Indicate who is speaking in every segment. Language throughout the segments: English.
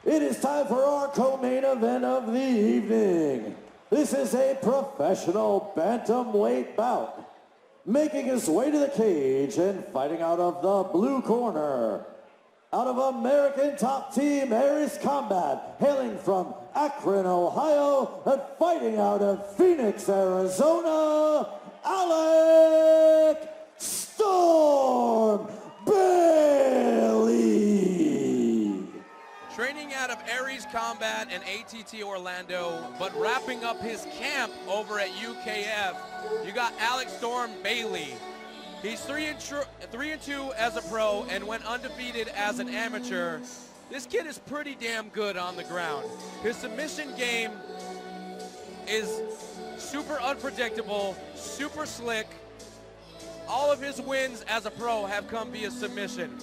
Speaker 1: It is time for our co-main event of the evening. This is a professional bantamweight bout. Making his way to the cage and fighting out of the blue corner. Out of American Top Team Aries Combat, hailing from Akron, Ohio, and fighting out of Phoenix, Arizona, Alec Storm Bailey.
Speaker 2: Training out of Aries Combat and ATT Orlando, but wrapping up his camp over at UKF, you got Alec Storm Bailey. He's 3-2 as a pro and went undefeated as an amateur. This kid is pretty damn good on the ground. His submission game is super unpredictable, super slick. All of his wins as a pro have come via submission.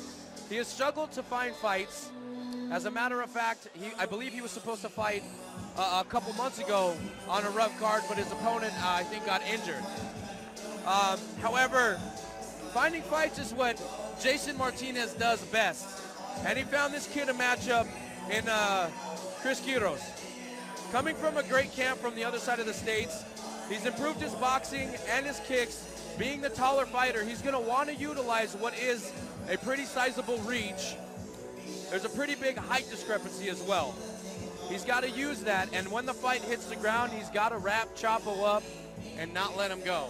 Speaker 2: He has struggled to find fights. As a matter of fact, I believe he was supposed to fight a couple months ago on a RUF card, but his opponent, I think, got injured. However, finding fights is what Jason Martinez does best. And he found this kid a matchup in Quiroz. Coming from a great camp from the other side of the states, he's improved his boxing and his kicks. Being the taller fighter, he's going to want to utilize what is a pretty sizable reach. There's a pretty big height discrepancy as well. He's got to use that, and when the fight hits the ground, he's got to wrap Chapo up and not let him go.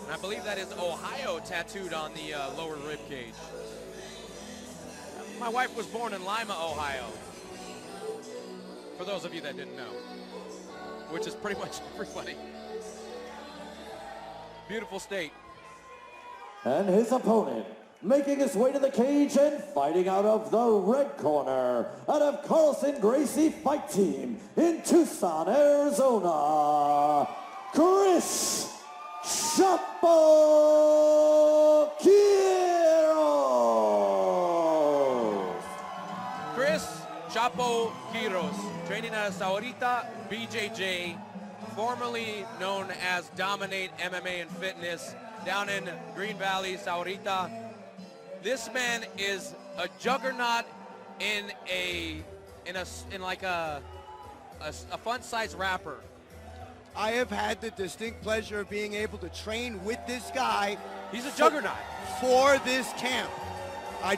Speaker 2: And I believe that is Ohio tattooed on the lower rib cage. My wife was born in Lima, Ohio. For those of you that didn't know, which is pretty much everybody. Beautiful state.
Speaker 1: And his opponent, making his way to the cage and fighting out of the red corner, out of Carlson Gracie Fight Team in Tucson, Arizona, Chris Chapo Quiroz.
Speaker 2: Chris Chapo Quiroz, training at Saurita BJJ, formerly known as Dominate MMA and Fitness, down in Green Valley, Saurita. This man is a juggernaut in like a fun-sized wrapper.
Speaker 3: I have had the distinct pleasure of being able to train with this guy.
Speaker 2: He's a juggernaut.
Speaker 3: For this camp. I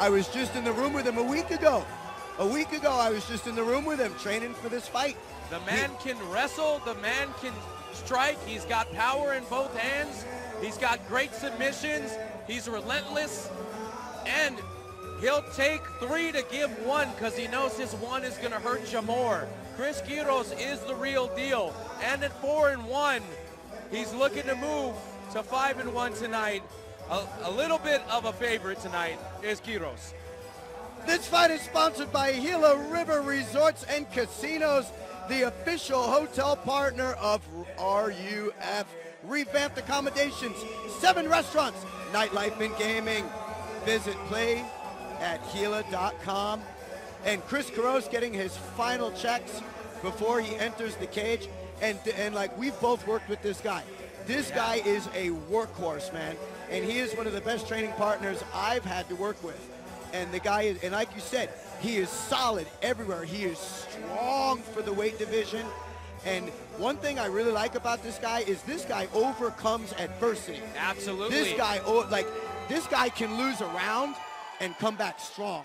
Speaker 3: was just in the room with him a week ago. A week ago, I was just in the room with him training for this fight.
Speaker 2: The man can wrestle, the man can strike, he's got power in both hands, he's got great submissions, he's relentless, and he'll take 3 to give 1 because he knows his 1 is going to hurt you more. Chris Quiroz is the real deal, and at 4-1, he's looking to move to 5-1 tonight. A little bit of a favorite tonight is Quiroz.
Speaker 3: This fight is sponsored by Gila River Resorts and Casinos, the official hotel partner of RUF. Revamped accommodations, 7 restaurants, nightlife and gaming. Visit playatgila.com. And Chris Quiroz getting his final checks before he enters the cage. And like, we've both worked with this guy. This guy is a workhorse, man. And he is one of the best training partners I've had to work with. And the guy is, and like you said, he is solid everywhere. He is strong for the weight division. And one thing I really like about this guy is this guy overcomes adversity.
Speaker 2: Absolutely.
Speaker 3: This guy can lose a round and come back strong.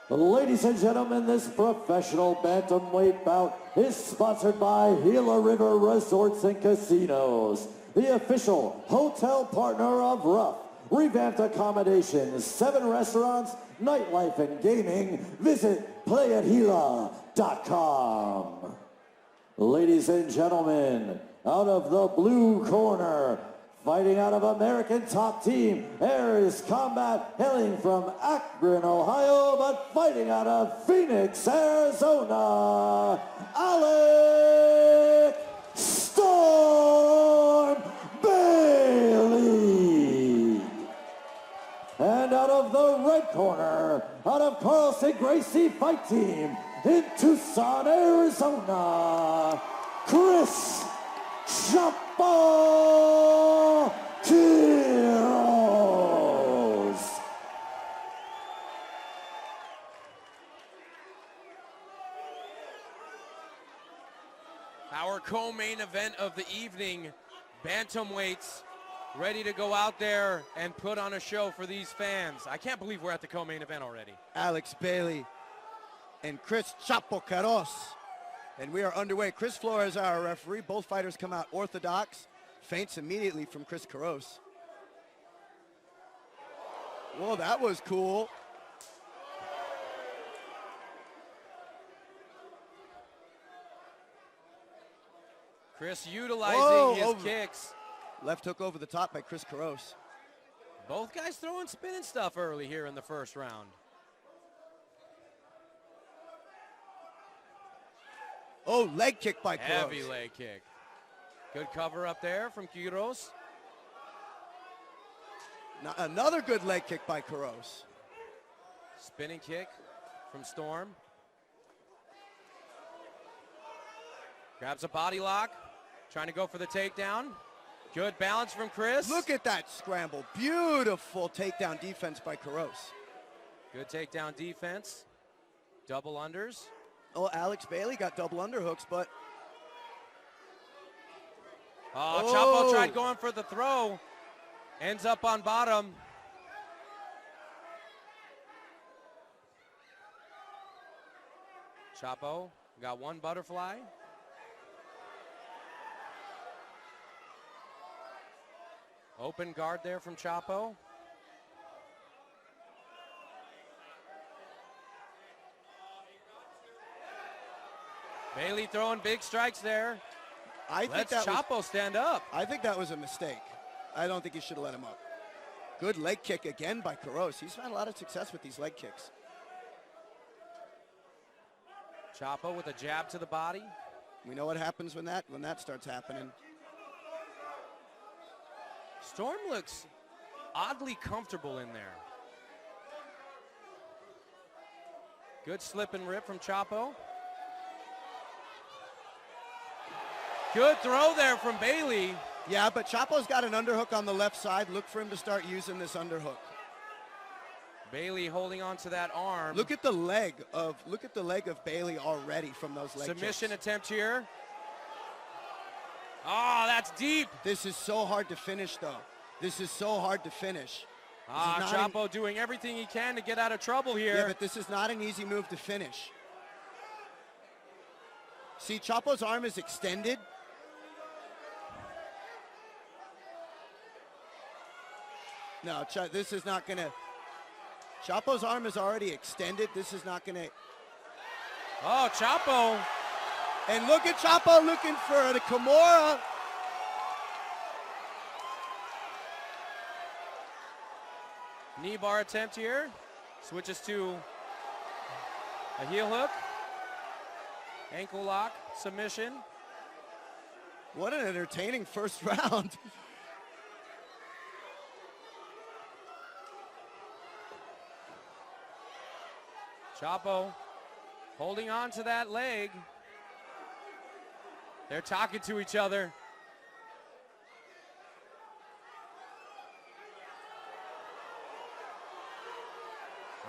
Speaker 1: Ladies and gentlemen, this professional bantamweight bout is sponsored by Gila River Resorts and Casinos, the official hotel partner of RUF. Revamped accommodations, 7 restaurants, nightlife and gaming. Visit playatgila.com. Ladies and gentlemen, out of the blue corner, fighting out of American Top Team Aries Combat, hailing from Akron, Ohio, but fighting out of Phoenix, Arizona, Alec Storm Bailey. And out of the red corner, out of Carlson Gracie Fight Team in Tucson, Arizona, Chris Chapo
Speaker 2: co-main event of the evening. Bantamweights ready to go out there and put on a show for these fans. I can't believe we're at the co-main event already.
Speaker 3: Alex Bailey and Chris Chapo Quiroz. And we are underway. Chris Flores, our referee. Both fighters come out orthodox. Feints immediately from Chris Quiroz. Whoa, that was cool.
Speaker 2: Chris utilizing his
Speaker 3: over.
Speaker 2: kicks.
Speaker 3: Left hook over the top by Chris Quiroz.
Speaker 2: Both guys throwing spinning stuff early here in the first round.
Speaker 3: Oh, leg kick by Quiroz.
Speaker 2: Heavy leg kick. Good cover up there from Quiroz.
Speaker 3: Another good leg kick by Quiroz.
Speaker 2: Spinning kick from Storm. Grabs a body lock. Trying to go for the takedown. Good balance from Chris.
Speaker 3: Look at that scramble. Beautiful takedown defense by Quiroz.
Speaker 2: Good takedown defense. Double unders.
Speaker 3: Oh, Alex Bailey got double underhooks, but...
Speaker 2: Chapo tried going for the throw. Ends up on bottom. Chapo got one butterfly. Open guard there from Chapo. Bailey throwing big strikes there. Let's Chapo stand up.
Speaker 3: I think that was a mistake. I don't think he should have let him up. Good leg kick again by Quiroz. He's found a lot of success with these leg kicks.
Speaker 2: Chapo with a jab to the body.
Speaker 3: We know what happens when that starts happening.
Speaker 2: Storm looks oddly comfortable in there. Good slip and rip from Chapo. Good throw there from Bailey.
Speaker 3: Yeah, but Chapo's got an underhook on the left side. Look for him to start using this underhook.
Speaker 2: Bailey holding on to that arm.
Speaker 3: Look at the leg of Bailey already from those leg
Speaker 2: Submission
Speaker 3: kicks.
Speaker 2: attempt here. Oh, that's deep.
Speaker 3: This is so hard to finish, though. This is so hard to finish.
Speaker 2: Chapo doing everything he can to get out of trouble here.
Speaker 3: Yeah, but this is not an easy move to finish. See, Chapo's arm is extended. No, this is not going to... Chapo's arm is already extended. This is not going to...
Speaker 2: Oh, Chapo.
Speaker 3: And look at Chapo looking for the Kimura.
Speaker 2: Knee bar attempt here. Switches to a heel hook. Ankle lock, submission.
Speaker 3: What an entertaining first round.
Speaker 2: Chapo holding on to that leg. They're talking to each other.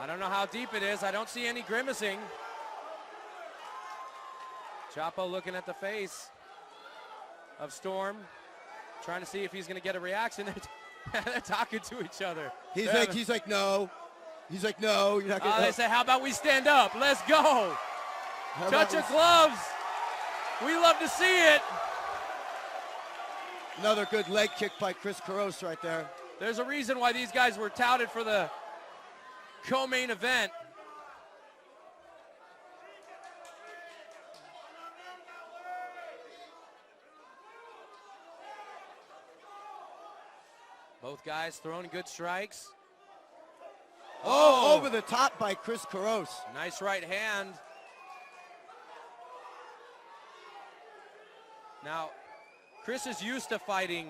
Speaker 2: I don't know how deep it is. I don't see any grimacing. Chapo looking at the face of Storm, trying to see if he's going to get a reaction. They're talking to each other.
Speaker 3: He's like, no. He's like, no, you're not going to.
Speaker 2: They say, how about we stand up? Let's go. Touch of gloves. We love to see it.
Speaker 3: Another good leg kick by Chris Quiroz right there.
Speaker 2: There's a reason why these guys were touted for the co-main event. Both guys throwing good strikes.
Speaker 3: Oh, over the top by Chris Quiroz.
Speaker 2: Nice right hand. Now, Chris is used to fighting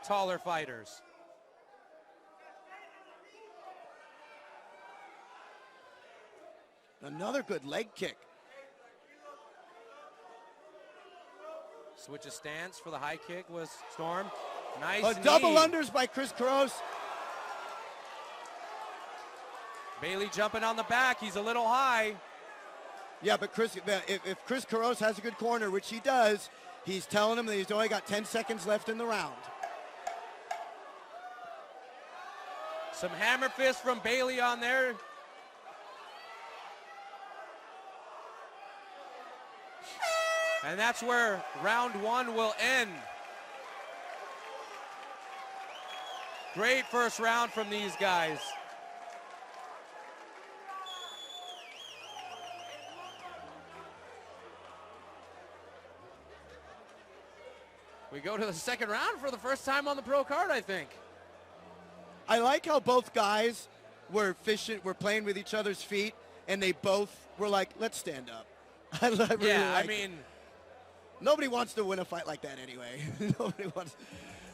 Speaker 2: taller fighters.
Speaker 3: Another good leg kick.
Speaker 2: Switch of stance for the high kick was Storm. Nice knee.
Speaker 3: Double unders by Chris Quiroz.
Speaker 2: Bailey jumping on the back. He's a little high.
Speaker 3: Yeah, but if Chris Quiroz has a good corner, which he does, He's telling him that he's only got 10 seconds left in the round.
Speaker 2: Some hammer fist from Bailey on there. And that's where round one will end. Great first round from these guys. We go to the second round for the first time on the pro card, I think.
Speaker 3: I like how both guys were playing with each other's feet, and they both were like, let's stand up. I
Speaker 2: mean,
Speaker 3: nobody wants to win a fight like that anyway. Nobody wants.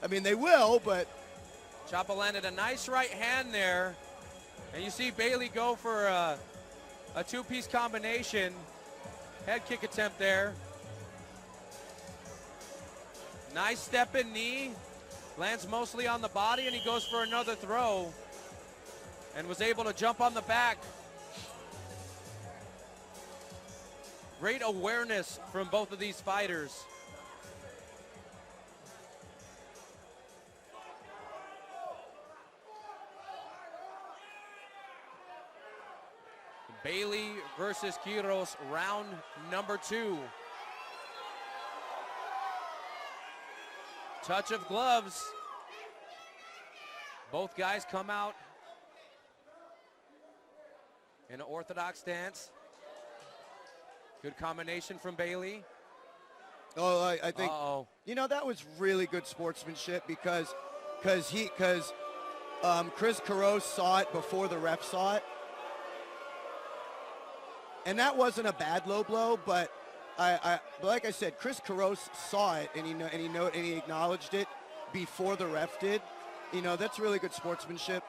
Speaker 3: I mean, they will, but.
Speaker 2: Ciampa landed a nice right hand there. And you see Bailey go for a two-piece combination. Head kick attempt there. Nice step-in knee. Lands mostly on the body, and he goes for another throw. And was able to jump on the back. Great awareness from both of these fighters. Bailey versus Quiroz, round number 2. Touch of gloves. Both guys come out in an orthodox stance. Good combination from Bailey.
Speaker 3: Oh, I think, you know, that was really good sportsmanship because Chris Quiroz saw it before the ref saw it. And that wasn't a bad low blow, but but like I said, Chris Quiroz saw it and he acknowledged it before the ref did. You know, that's really good sportsmanship.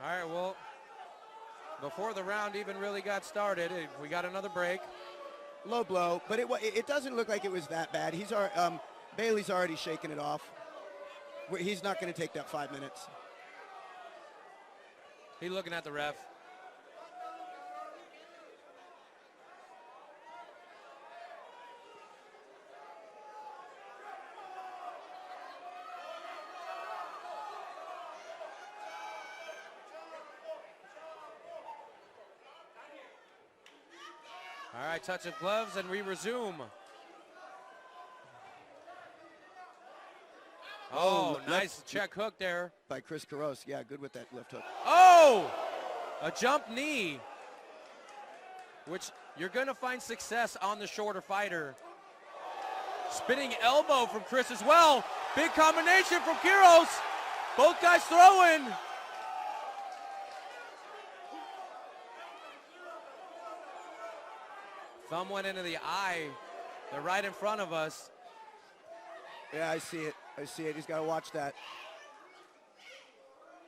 Speaker 2: All right, well, before the round even really got started, we got another break.
Speaker 3: Low blow, but it doesn't look like it was that bad. Bailey's already shaking it off. He's not going to take that 5 minutes.
Speaker 2: He's looking at the ref. All right, touch of gloves, and we resume. Oh, nice check hook there.
Speaker 3: By Chris Quiroz. Yeah, good with that left hook.
Speaker 2: Oh, a jump knee, which you're going to find success on the shorter fighter. Spinning elbow from Chris as well. Big combination from Quiroz. Both guys throwing. Thumb went into the eye. They're right in front of us.
Speaker 3: Yeah, I see it. I see it. He's got to watch that.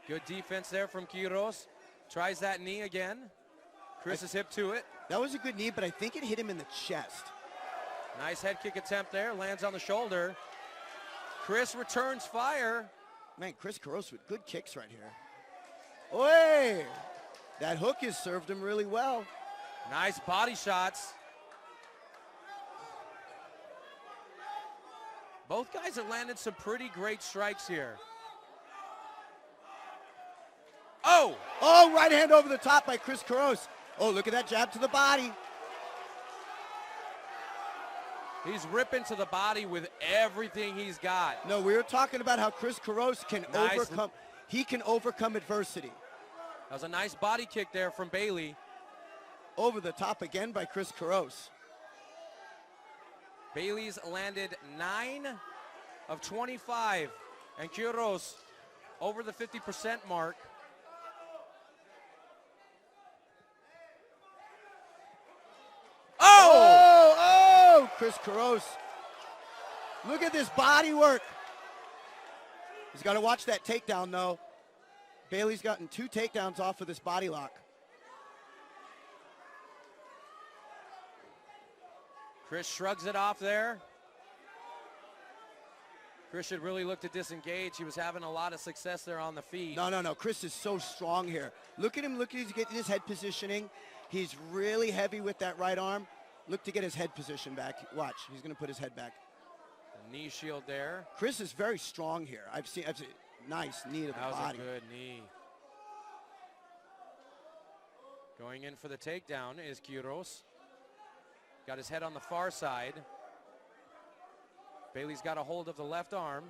Speaker 2: Good defense there from Quiroz. Tries that knee again. Chris is hip to it.
Speaker 3: That was a good knee, but I think it hit him in the chest.
Speaker 2: Nice head kick attempt there. Lands on the shoulder. Chris returns fire.
Speaker 3: Man, Chris Quiroz with good kicks right here. Oi! That hook has served him really well.
Speaker 2: Nice body shots. Both guys have landed some pretty great strikes here. Oh!
Speaker 3: Oh, right hand over the top by Chris Quiroz. Oh, look at that jab to the body.
Speaker 2: He's ripping to the body with everything he's got.
Speaker 3: No, we were talking about how Chris Quiroz can overcome. He can overcome adversity.
Speaker 2: That was a nice body kick there from Bailey.
Speaker 3: Over the top again by Chris Quiroz.
Speaker 2: Bailey's landed 9 of 25, and Quiroz over the 50% mark.
Speaker 3: Oh, Chris Quiroz. Look at this body work. He's got to watch that takedown, though. Bailey's gotten 2 takedowns off of this body lock.
Speaker 2: Chris shrugs it off there. Chris should really look to disengage. He was having a lot of success there on the feet.
Speaker 3: No. Chris is so strong here. Look at him. Look at his head positioning. He's really heavy with that right arm. Look to get his head position back. Watch, he's going to put his head back.
Speaker 2: Knee shield there.
Speaker 3: Chris is very strong here. I've seen nice knee to the body.
Speaker 2: That was a good knee. Going in for the takedown is Quiroz. Got his head on the far side. Bailey's got a hold of the left arm.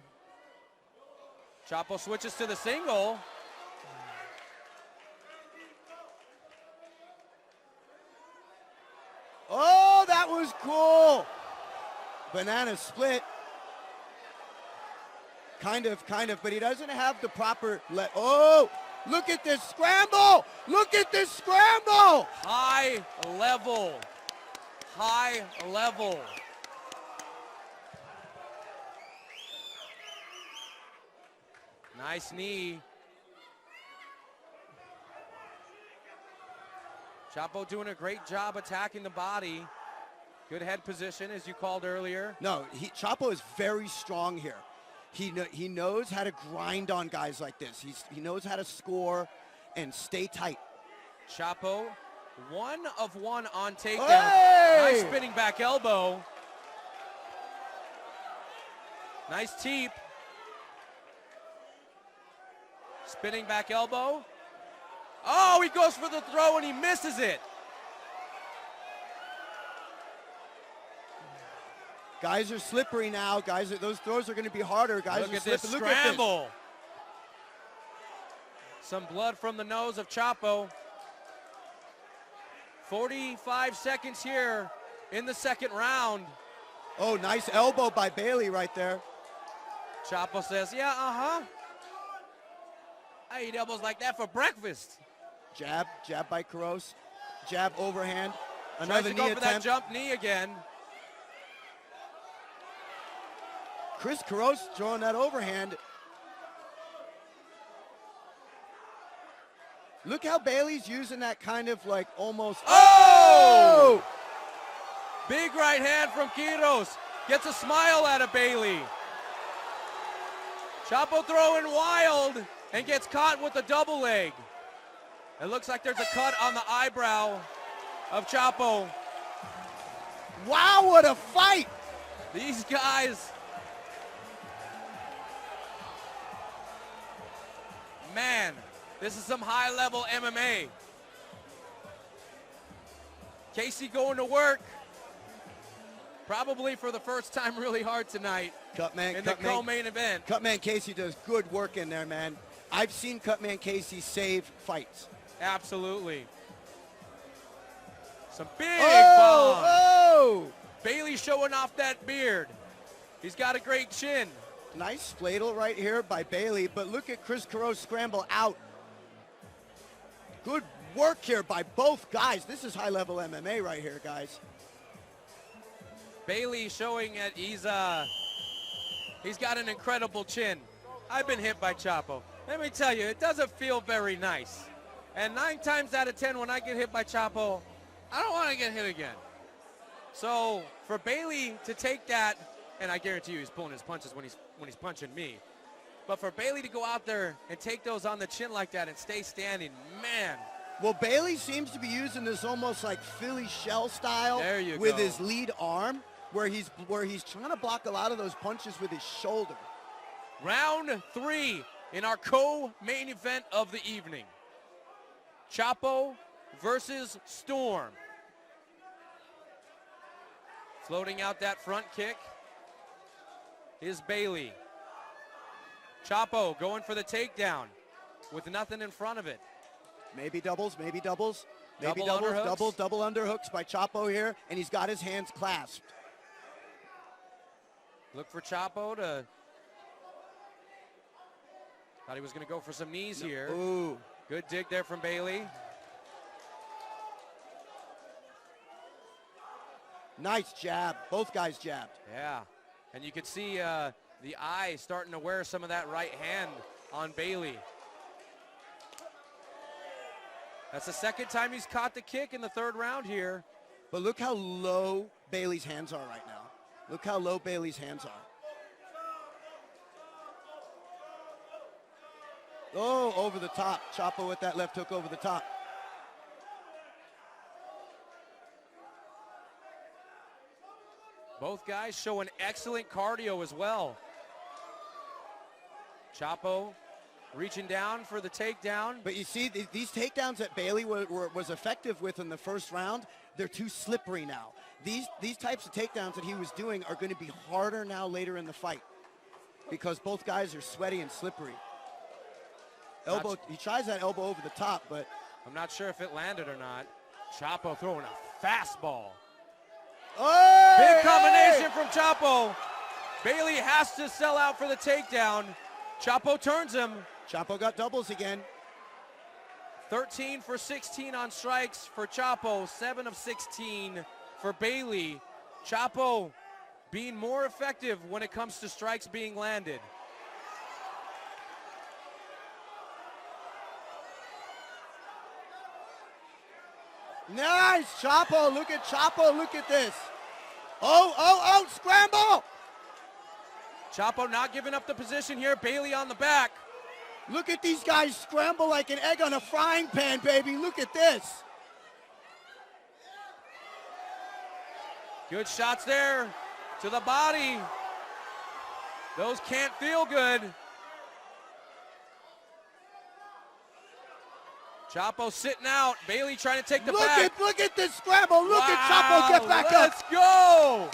Speaker 2: Chapo switches to the single.
Speaker 3: Oh, that was cool. Banana split. Kind of, but he doesn't have the proper oh, look at this scramble. Look at this scramble.
Speaker 2: High level. High level. Nice knee. Chapo doing a great job attacking the body. Good head position, as you called earlier.
Speaker 3: No, Chapo is very strong here. He knows how to grind on guys like this. He knows how to score and stay tight.
Speaker 2: Chapo, 1 of 1 on takedown.
Speaker 3: Hey!
Speaker 2: Nice spinning back elbow. Nice teep. Spinning back elbow. Oh, he goes for the throw and he misses it.
Speaker 3: Guys are slippery now. Those throws are going to be harder. Guys
Speaker 2: Look
Speaker 3: are
Speaker 2: at this
Speaker 3: slippery.
Speaker 2: scramble. Some blood from the nose of Chapo. 45 seconds here in the second round.
Speaker 3: Oh, nice elbow by Bailey right there.
Speaker 2: Chapo says, yeah, I eat elbows like that for breakfast.
Speaker 3: Jab by Quiroz. Jab overhand.
Speaker 2: Tries
Speaker 3: Another
Speaker 2: to
Speaker 3: knee
Speaker 2: go for that
Speaker 3: attempt.
Speaker 2: jump knee again.
Speaker 3: Chris Quiroz throwing that overhand. Look how Bailey's using that kind of like almost.
Speaker 2: Oh! Big right hand from Quiroz. Gets a smile out of Bailey. Chapo throwing wild and gets caught with a double leg. It looks like there's a cut on the eyebrow of Chapo.
Speaker 3: Wow, what a fight!
Speaker 2: These guys, man, this is some high-level MMA. Casey going to work, probably for the first time really hard tonight in the co-main event.
Speaker 3: Cutman Casey does good work in there, man. I've seen Cutman Casey save fights.
Speaker 2: Absolutely. Some big bombs.
Speaker 3: Oh!
Speaker 2: Bailey showing off that beard. He's got a great chin.
Speaker 3: Nice fladel right here by Bailey, but look at Chris Quiroz scramble out. Good work here by both guys. This is high-level MMA right here, guys.
Speaker 2: Bailey showing that he's got an incredible chin. I've been hit by Chapo. Let me tell you, it doesn't feel very nice. And 9 times out of 10, when I get hit by Chapo, I don't want to get hit again. So for Bailey to take that, and I guarantee you he's pulling his punches when he's punching me. But for Bailey to go out there and take those on the chin like that and stay standing, man.
Speaker 3: Well, Bailey seems to be using this almost like Philly shell style with his lead arm, where he's trying to block a lot of those punches with his shoulder.
Speaker 2: Round 3 in our co-main event of the evening. Chapo versus Storm. Floating out that front kick is Bailey. Chapo going for the takedown with nothing in front of it.
Speaker 3: Maybe doubles, maybe doubles. Maybe
Speaker 2: Double underhooks.
Speaker 3: double underhooks by Chapo here, and he's got his hands clasped.
Speaker 2: Look for Chapo to... Thought he was going to go for some knees here.
Speaker 3: Ooh.
Speaker 2: Good dig there from Bailey.
Speaker 3: Nice jab. Both guys jabbed.
Speaker 2: Yeah. And you could see the eye starting to wear some of that right hand on Bailey. That's the second time he's caught the kick in the third round here.
Speaker 3: But look how low Bailey's hands are right now. Look how low Bailey's hands are. Oh, over the top. Chapo with that left hook over the top.
Speaker 2: Both guys showing excellent cardio as well. Chapo reaching down for the takedown.
Speaker 3: But you see, these takedowns that Bailey was effective with in the first round, they're too slippery now. These types of takedowns that he was doing are going to be harder now later in the fight because both guys are sweaty and slippery. Elbow, he tries that elbow over the top, but
Speaker 2: I'm not sure if it landed or not. Chapo throwing a fastball.
Speaker 3: oh,
Speaker 2: Big combination from Chapo. Bailey has to sell out for the takedown. Chapo turns him.
Speaker 3: Chapo got doubles again.
Speaker 2: 13 for 16 on strikes for Chapo, 7 of 16 for Bailey. Chapo being more effective when it comes to strikes being landed.
Speaker 3: Nice, Chapo. Look at Chapo. Look at this. Oh, scramble.
Speaker 2: Chapo not giving up the position here. Bailey on the back.
Speaker 3: Look at these guys scramble like an egg on a frying pan, baby. Look at this.
Speaker 2: Good shots there to the body. Those can't feel good. Chapo sitting out. Bailey trying to take the back.
Speaker 3: Look at this scramble. Look at Chapo get back up.
Speaker 2: Let's go.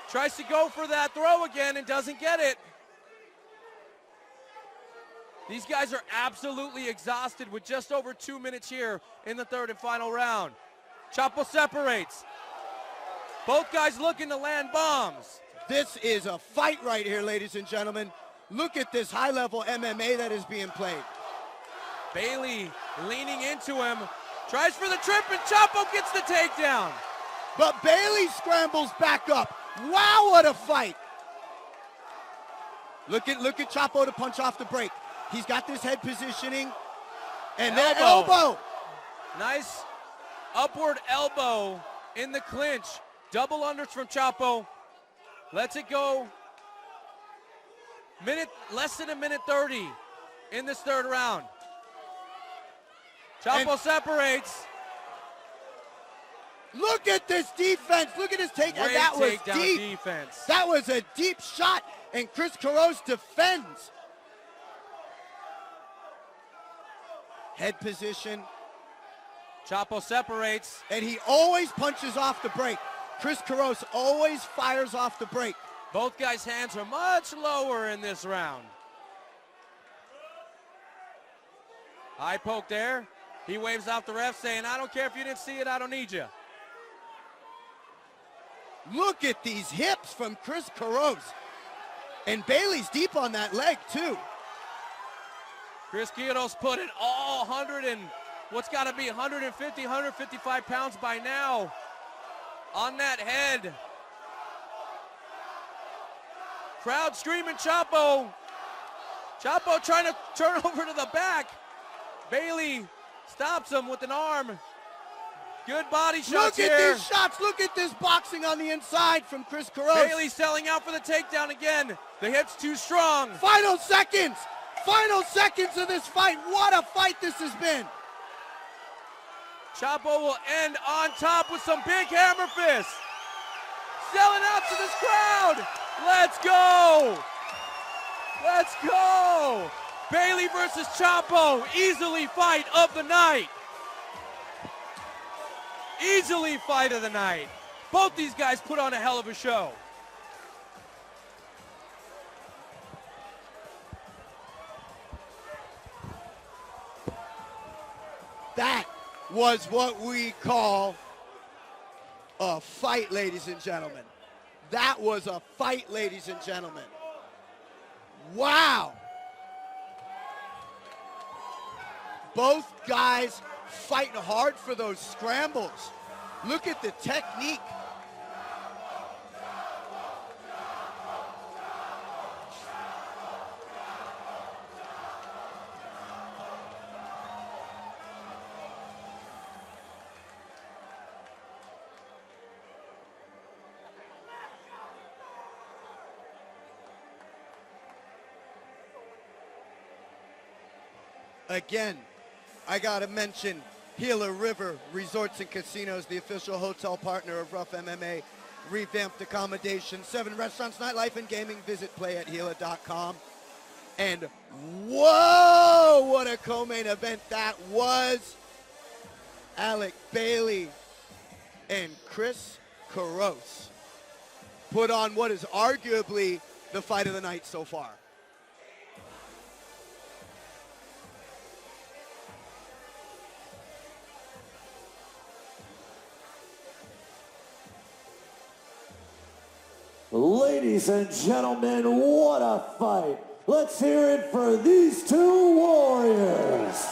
Speaker 2: Tries to go for that throw again and doesn't get it. These guys are absolutely exhausted with just over 2 minutes here in the third and final round. Chapo separates. Both guys looking to land bombs.
Speaker 3: This is a fight right here, ladies and gentlemen. Look at this high-level MMA that is being played.
Speaker 2: Bailey leaning into him. Tries for the trip and Chapo gets the takedown.
Speaker 3: But Bailey scrambles back up. Wow, what a fight. Look at Chapo to punch off the break. He's got this head positioning. And that elbow.
Speaker 2: Nice upward elbow in the clinch. Double unders from Chapo. Lets it go. Less than a minute 30 in this third round. Chapo separates.
Speaker 3: Look at this defense. Look at his takedown.
Speaker 2: Great
Speaker 3: That was
Speaker 2: takedown
Speaker 3: deep.
Speaker 2: defense.
Speaker 3: That was a deep shot, and Chris Quiroz defends. Head position.
Speaker 2: Chapo separates.
Speaker 3: And he always punches off the break. Chris Quiroz always fires off the break.
Speaker 2: Both guys' hands are much lower in this round. Eye poke there. He waves off the ref saying, I don't care if you didn't see it, I don't need you.
Speaker 3: Look at these hips from Chris Quiroz. And Bailey's deep on that leg, too.
Speaker 2: Chris Quiroz put it all 150, 155 pounds by now on that head. Crowd screaming Chapo. Chapo trying to turn over to the back. Bailey stops him with an arm. Good body shots here.
Speaker 3: Look at these shots. Look at this boxing on the inside from Chris Quiroz.
Speaker 2: Bailey selling out for the takedown again. The hip's too strong.
Speaker 3: Final seconds. Final seconds of this fight. What a fight this has been.
Speaker 2: Chapo will end on top with some big hammer fists. Selling out to this crowd. Let's go. Let's go. Bailey versus Chapo. Easily fight of the night. Easily fight of the night. Both these guys put on a hell of a show.
Speaker 3: That was what we call a fight, ladies and gentlemen. That was a fight, ladies and gentlemen. Wow. Both guys fighting hard for those scrambles. Look at the technique. Again, I gotta mention Gila River Resorts and Casinos, the official hotel partner of RUF MMA, revamped accommodation, 7 restaurants, nightlife, and gaming. Visit playatgila.com. And whoa, what a co-main event that was. Alec Bailey and Chris Quiroz put on what is arguably the fight of the night so far.
Speaker 1: Ladies and gentlemen, what a fight. Let's hear it for these two warriors.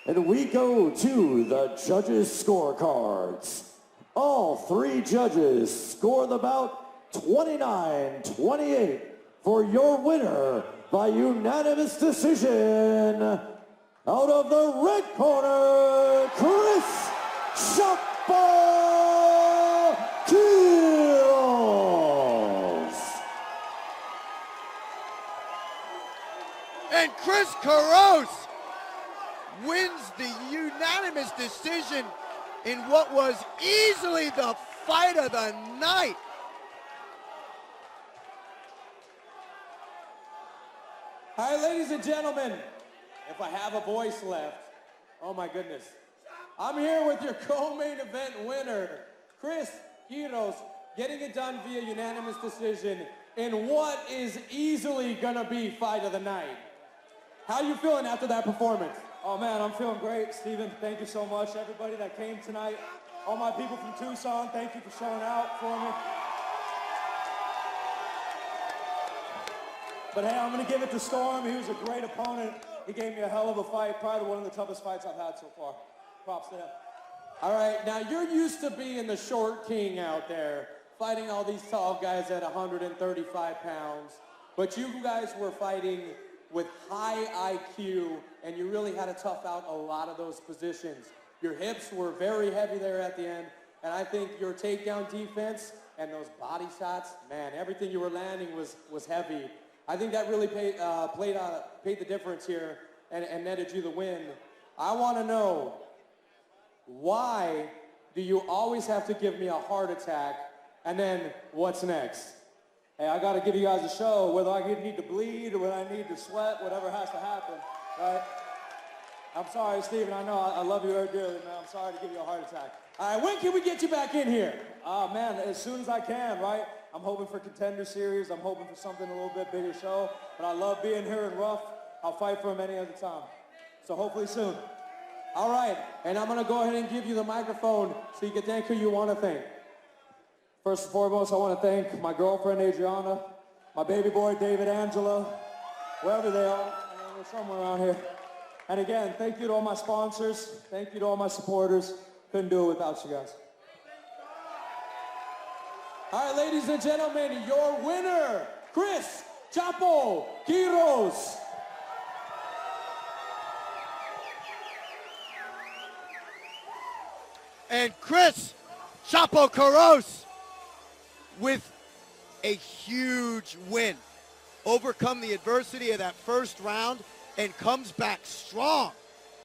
Speaker 1: And we go to the judges' scorecards. All 3 judges score the bout 29-28 for your winner by unanimous decision. Out of the red corner, Chris Quiroz.
Speaker 3: And Chris Quiroz wins the unanimous decision in what was easily the fight of the night.
Speaker 4: All right, ladies and gentlemen, if I have a voice left, oh my goodness. I'm here with your co-main event winner, Chris Quiroz, getting it done via unanimous decision in what is easily gonna be fight of the night. How you feeling after that performance?
Speaker 5: Oh man, I'm feeling great, Steven. Thank you so much, everybody that came tonight. All my people from Tucson, thank you for showing out for me. But hey, I'm gonna give it to Storm. He was a great opponent. He gave me a hell of a fight, probably one of the toughest fights I've had so far. Props to him.
Speaker 4: All right, now you're used to being the short king out there, fighting all these tall guys at 135 pounds, but you guys were fighting with high IQ, and you really had to tough out a lot of those positions. Your hips were very heavy there at the end, and I think your takedown defense and those body shots, man, everything you were landing was heavy. I think that really paid the difference here and netted you the win. I want to know, why do you always have to give me a heart attack, and then what's next?
Speaker 5: Hey, I gotta give you guys a show, whether I need to bleed or whether I need to sweat, whatever has to happen, right? I'm sorry, Steven, I know I love you very dearly, man. I'm sorry to give you a heart attack.
Speaker 4: All right, when can we get you back in here?
Speaker 5: Man, as soon as I can, right? I'm hoping for Contender Series. I'm hoping for something a little bit bigger show. But I love being here in RUF. I'll fight for him any other time. So hopefully soon.
Speaker 4: All right, and I'm going to go ahead and give you the microphone so you can thank who you want to thank.
Speaker 5: First and foremost, I want to thank my girlfriend, Adriana, my baby boy, David, Angela, wherever they are. They're somewhere around here. And again, thank you to all my sponsors. Thank you to all my supporters. Couldn't do it without you guys.
Speaker 4: All right, ladies and gentlemen, your winner, Chris Chapo Quiroz.
Speaker 3: And Chris Chapo Quiroz with a huge win. Overcome the adversity of that first round and comes back strong.